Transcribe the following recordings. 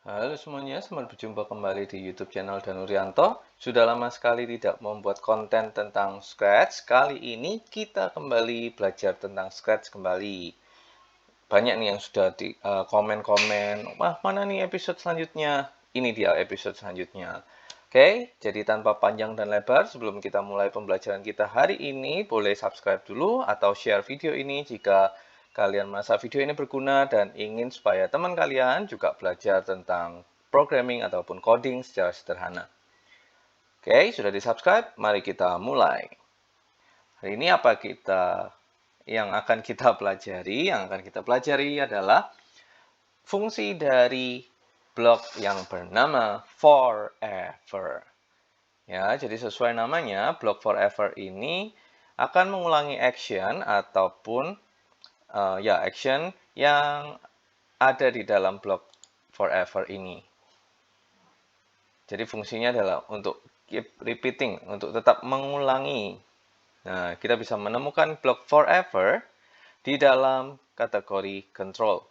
Halo semuanya, selamat berjumpa kembali di YouTube channel Danurianto. Sudah lama sekali tidak membuat konten tentang Scratch. Kali ini kita kembali belajar tentang Scratch kembali. Banyak nih yang sudah di komen-komen, wah mana nih episode selanjutnya? Ini dia episode selanjutnya. Oke, jadi tanpa panjang dan lebar, sebelum kita mulai pembelajaran kita hari ini, boleh subscribe dulu atau share video ini jika kalian merasa video ini berguna dan ingin supaya teman kalian juga belajar tentang programming ataupun coding secara sederhana. Oke, sudah di-subscribe? Mari kita mulai. Hari ini yang akan kita pelajari? Yang akan kita pelajari adalah fungsi dari blok yang bernama forever. Ya, jadi sesuai namanya, blok forever ini akan mengulangi action ataupun action yang ada di dalam blok forever ini. Jadi fungsinya adalah untuk keep repeating, untuk tetap mengulangi. Nah, kita bisa menemukan blok forever di dalam kategori control.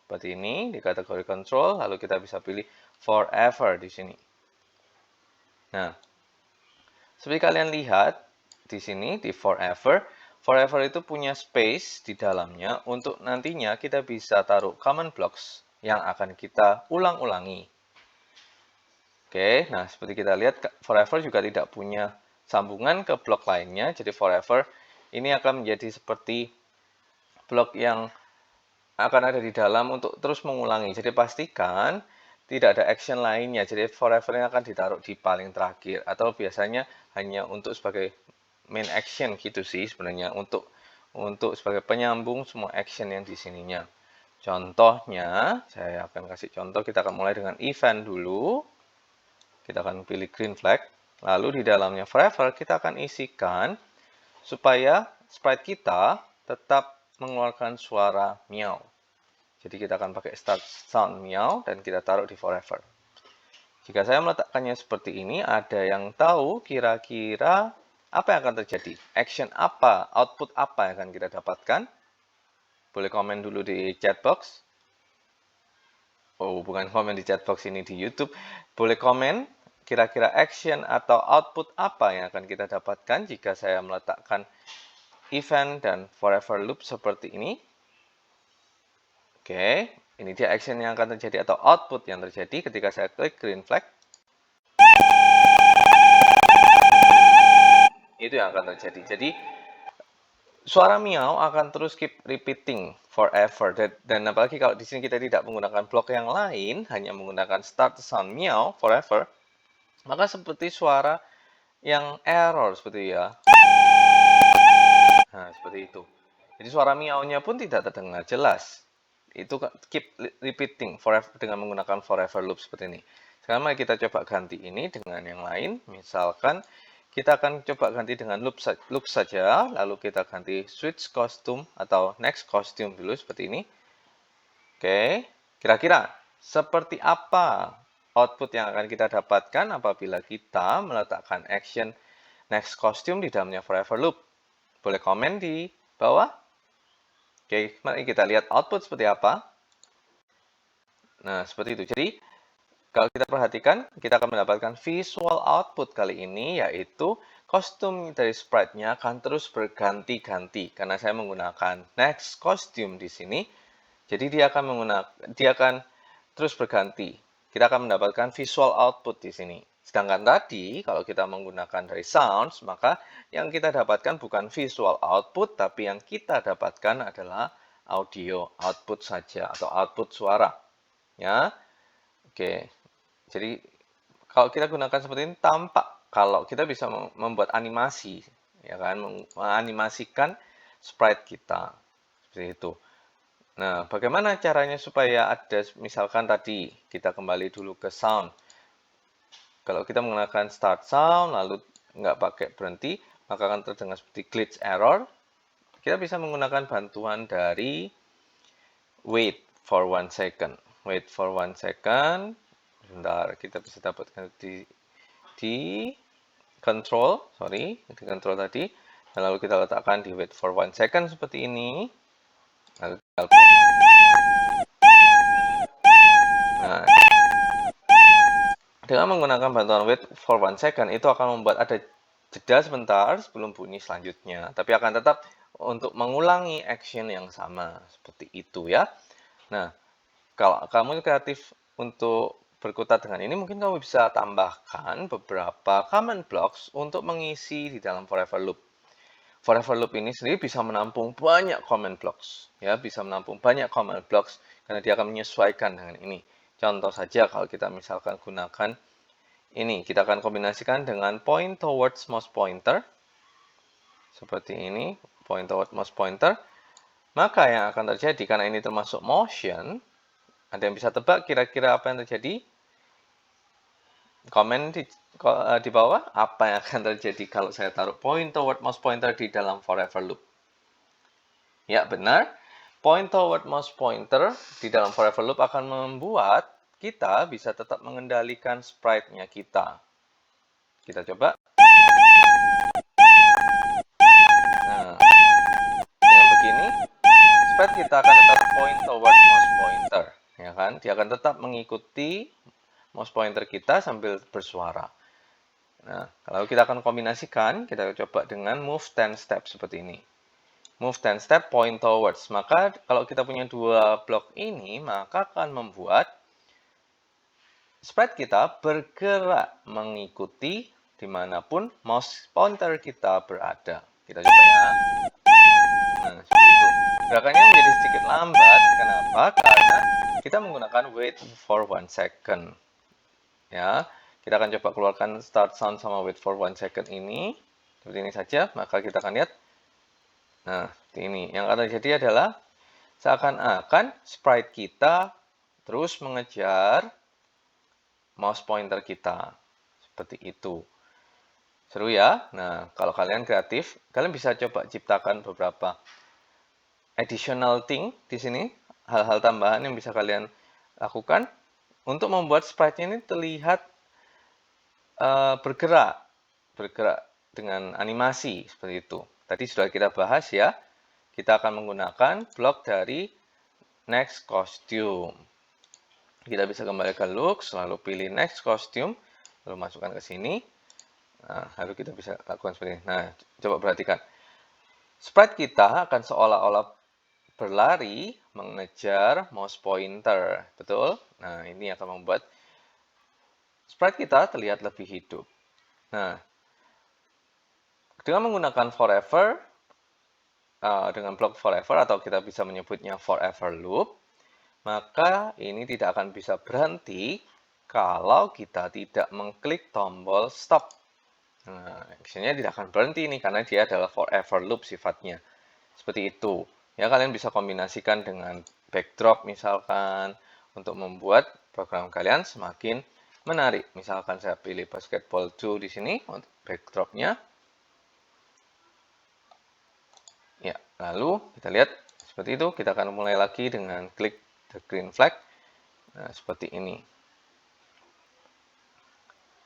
Seperti ini, di kategori control, lalu kita bisa pilih forever di sini. Nah, seperti kalian lihat di sini, di forever, forever itu punya space di dalamnya untuk nantinya kita bisa taruh common blocks yang akan kita ulang-ulangi. Oke, nah seperti kita lihat, forever juga tidak punya sambungan ke blok lainnya. Jadi forever ini akan menjadi seperti blok yang akan ada di dalam untuk terus mengulangi. Jadi pastikan tidak ada action lainnya. Jadi forever ini akan ditaruh di paling terakhir. Atau biasanya hanya untuk sebagai main action gitu sih sebenarnya. Untuk sebagai penyambung semua action yang di sininya. Contohnya, saya akan kasih contoh. Kita akan mulai dengan event dulu. Kita akan pilih green flag. Lalu di dalamnya forever kita akan isikan supaya sprite kita tetap mengeluarkan suara meow. Jadi kita akan pakai start sound meow dan kita taruh di forever. Jika saya meletakkannya seperti ini, ada yang tahu kira-kira apa yang akan terjadi? Action apa, output apa yang akan kita dapatkan? Boleh komen dulu di chat box. Oh, bukan komen di chat box ini di YouTube. Boleh komen kira-kira action atau output apa yang akan kita dapatkan jika saya meletakkan event dan forever loop seperti ini. Oke, ini dia action yang akan terjadi atau output yang terjadi ketika saya klik green flag. Itu yang akan terjadi. Jadi, suara meow akan terus keep repeating forever. Dan apalagi kalau di sini kita tidak menggunakan blok yang lain, hanya menggunakan start sound meow forever, maka seperti suara yang error seperti ya. Nah, seperti itu. Jadi suara meow-nya pun tidak terdengar jelas. Itu keep repeating forever dengan menggunakan forever loop seperti ini. Sekarang mari kita coba ganti ini dengan yang lain. Misalkan kita akan coba ganti dengan loop saja, lalu kita ganti switch costume atau next costume dulu seperti ini. Oke, kira-kira seperti apa output yang akan kita dapatkan apabila kita meletakkan action next costume di dalamnya forever loop? Boleh komen di bawah. Oke, mari kita lihat output seperti apa. Nah, seperti itu. Jadi, kalau kita perhatikan, kita akan mendapatkan visual output kali ini, yaitu kostum dari sprite-nya akan terus berganti-ganti. Karena saya menggunakan next costume di sini, jadi dia akan terus berganti. Kita akan mendapatkan visual output di sini. Sedangkan tadi, kalau kita menggunakan dari sounds, maka yang kita dapatkan bukan visual output, tapi yang kita dapatkan adalah audio output saja, atau output suara. Ya, oke. Jadi, kalau kita gunakan seperti ini, tampak kalau kita bisa membuat animasi, ya kan, menganimasikan sprite kita. Seperti itu. Nah, bagaimana caranya supaya ada, misalkan tadi, kita kembali dulu ke sound. Kalau kita menggunakan start sound, lalu nggak pakai berhenti, maka akan terdengar seperti glitch error. Kita bisa menggunakan bantuan dari wait for 1 second. Wait for 1 second. Sebentar, kita bisa dapatkan di control, di control tadi. Dan lalu kita letakkan di wait for 1 second seperti ini. Lalu kita... Nah, Dengan menggunakan bantuan wait for 1 second, itu akan membuat ada jeda sebentar sebelum bunyi selanjutnya. Tapi akan tetap untuk mengulangi action yang sama. Seperti itu ya. Nah, kalau kamu kreatif untuk berkutat dengan ini, mungkin kamu bisa tambahkan beberapa command blocks untuk mengisi di dalam forever loop. Forever loop ini sendiri bisa menampung banyak command blocks. Ya, bisa menampung banyak command blocks karena dia akan menyesuaikan dengan ini. Contoh saja kalau kita misalkan gunakan ini, kita akan kombinasikan dengan point towards mouse pointer. Seperti ini, point towards mouse pointer. Maka yang akan terjadi, karena ini termasuk motion, ada yang bisa tebak kira-kira apa yang terjadi? Komen di bawah, apa yang akan terjadi kalau saya taruh point toward mouse pointer di dalam forever loop. Ya, benar. Point toward mouse pointer di dalam forever loop akan membuat kita bisa tetap mengendalikan sprite-nya kita. Kita coba. Nah, dengan begini, sprite kita akan tetap point toward mouse pointer. Ya kan? Dia akan tetap mengikuti mouse pointer kita sambil bersuara. Nah, kalau kita akan kombinasikan, kita coba dengan move 10 step seperti ini. Move 10 step, point towards. Maka kalau kita punya dua blok ini, maka akan membuat sprite kita bergerak mengikuti dimanapun mouse pointer kita berada. Kita coba ya. Nah, seperti itu. Gerakannya menjadi sedikit lambat. Kenapa? Karena kita menggunakan wait for 1 second. Ya, kita akan coba keluarkan start sound sama wait for 1 second ini. Seperti ini saja. Maka kita akan lihat. Nah, seperti ini. Yang akan terjadi adalah seakan-akan sprite kita terus mengejar mouse pointer kita. Seperti itu. Seru ya? Nah, kalau kalian kreatif, kalian bisa coba ciptakan beberapa additional thing di sini. Hal-hal tambahan yang bisa kalian lakukan untuk membuat sprite ini terlihat bergerak dengan animasi seperti itu. Tadi sudah kita bahas ya. Kita akan menggunakan blok dari next costume. Kita bisa kembali ke looks, lalu pilih next costume, lalu masukkan ke sini. Nah, lalu kita bisa lakukan seperti ini. Nah, coba perhatikan. Sprite kita akan seolah-olah berlari mengejar mouse pointer. Betul? Nah, ini akan membuat sprite kita terlihat lebih hidup. Nah, dengan menggunakan forever, dengan blok forever atau kita bisa menyebutnya forever loop, maka ini tidak akan bisa berhenti kalau kita tidak mengklik tombol stop. Nah, actionnya tidak akan berhenti ini karena dia adalah forever loop sifatnya. Seperti itu. Ya, kalian bisa kombinasikan dengan backdrop misalkan untuk membuat program kalian semakin menarik. Misalkan saya pilih basketball 2 di sini untuk backdropnya. Ya, lalu kita lihat seperti itu. Kita akan mulai lagi dengan klik the green flag. Nah, seperti ini.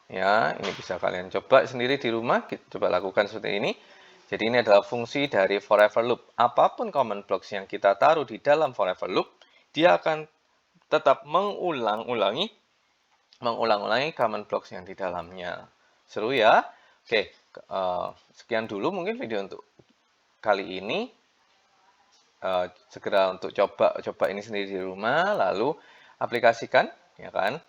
Ya, ini bisa kalian coba sendiri di rumah. Kita coba lakukan seperti ini. Jadi ini adalah fungsi dari forever loop. Apapun command blocks yang kita taruh di dalam forever loop, dia akan tetap mengulang-ulangi command blocks yang di dalamnya. Seru ya? Oke, sekian dulu mungkin video untuk kali ini. Segera untuk coba ini sendiri di rumah, lalu aplikasikan, ya kan?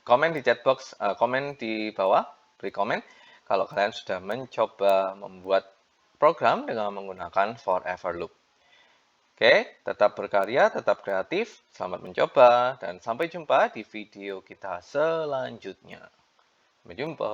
Komen di chat box, komen di bawah, beri komen kalau kalian sudah mencoba membuat program dengan menggunakan forever loop. Oke, tetap berkarya, tetap kreatif, selamat mencoba, dan sampai jumpa di video kita selanjutnya. Sampai jumpa.